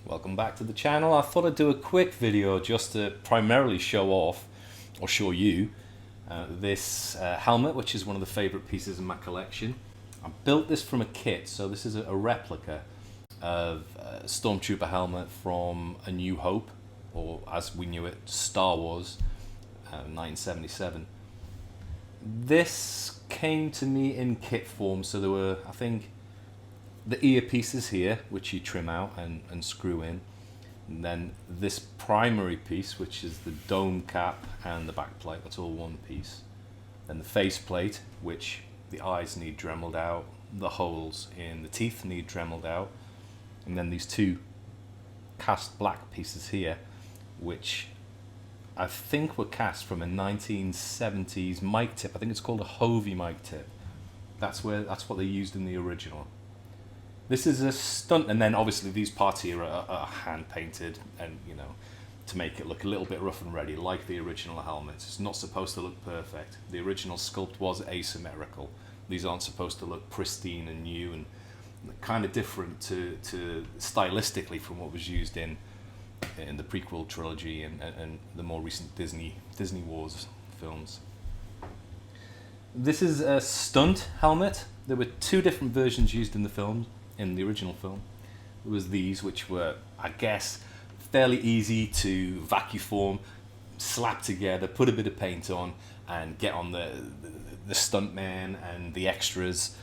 Welcome back to the channel. I thought I'd do a quick video just to primarily show off, or show you, this helmet, which is one of the favourite pieces in my collection. I built this from a kit, so this is a replica of a Stormtrooper helmet from A New Hope, or as we knew it, Star Wars, 1977. This came to me in kit form, so there were, I think, the earpieces here, which you trim out and screw in, and then this primary piece, which is the dome cap and the back plate, that's all one piece. Then the face plate, which the eyes need dremeled out, the holes in the teeth need dremeled out, and then these two cast black pieces here, which I think were cast from a 1970s mic tip. I think it's called a Hovey mic tip. That's what they used in the original. This is a stunt, and then obviously these parts here are hand painted, and to make it look a little bit rough and ready, like the original helmets. It's not supposed to look perfect. The original sculpt was asymmetrical. These aren't supposed to look pristine and new, and kind of different to stylistically from what was used in the prequel trilogy and the more recent Disney Wars films. This is a Stunt helmet. There were two different versions used in the film. In the original film, there was these, which were, I guess, fairly easy to vacuum form, slap together, put a bit of paint on, and get on the stuntman and the extras,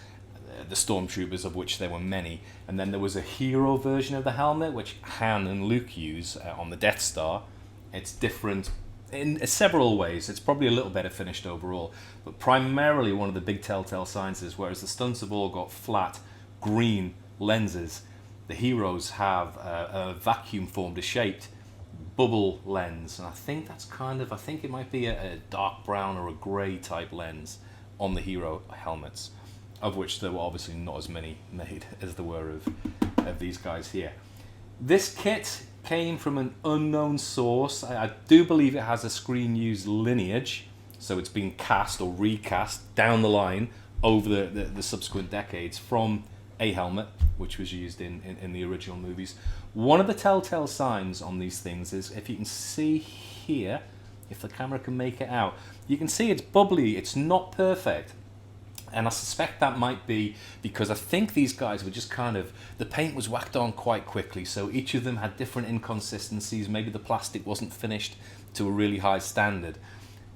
the stormtroopers, of which there were many. And then there was a hero version of the helmet, which Han and Luke use on the Death Star. It's different in several ways. It's probably a little better finished overall, but primarily one of the big telltale signs is, whereas the stunts have all got flat green lenses, the heroes have a vacuum formed, a shaped bubble lens, and I think it might be a dark brown or a grey type lens on the hero helmets, of which there were obviously not as many made as there were of these guys here. This kit came from an unknown source. I do believe it has a screen used lineage, so it's been cast or recast down the line over the subsequent decades from a helmet which was used in the original movies. One of the telltale signs on these things is, if you can see here, if the camera can make it out, you can see it's bubbly, it's not perfect. And I suspect that might be because I think these guys were just the paint was whacked on quite quickly, so each of them had different inconsistencies. Maybe the plastic wasn't finished to a really high standard.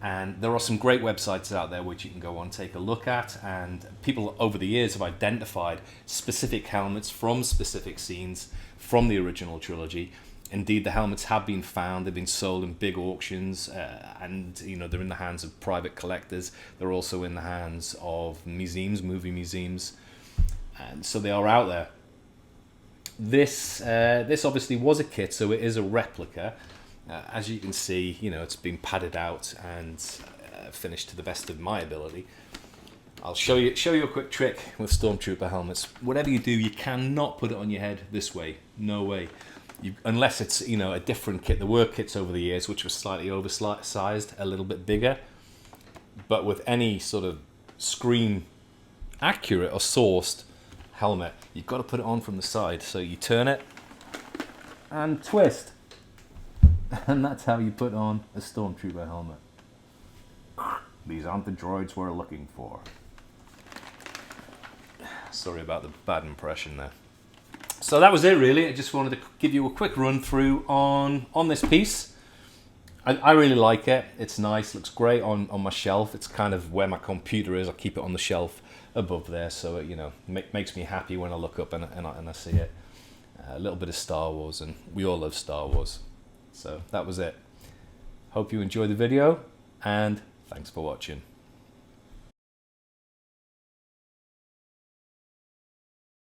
And there are some great websites out there which you can go on and take a look at, and people over the years have identified specific helmets from specific scenes from the original trilogy. Indeed, the helmets have been found, they've been sold in big auctions, and they're in the hands of private collectors. They're also in the hands of museums, movie museums, and so they are out there. This obviously was a kit, so it is a replica. As you can see, it's been padded out and finished to the best of my ability. I'll show you a quick trick with Stormtrooper helmets. Whatever you do, you cannot put it on your head this way. No way. Unless it's a different kit. There were kits over the years which were slightly oversized, a little bit bigger. But with any sort of screen accurate or sourced helmet, you've got to put it on from the side. So you turn it and twist. And that's how you put on a Stormtrooper helmet. These aren't the droids we're looking for. Sorry about the bad impression there. So that was it really. I just wanted to give you a quick run through on this piece. I really like it. It's nice, looks great on my shelf. It's kind of where my computer is. I keep it on the shelf above there, so it makes me happy when I look up and I see it. A little bit of Star Wars, and we all love Star Wars. So that was it. Hope you enjoyed the video, and thanks for watching.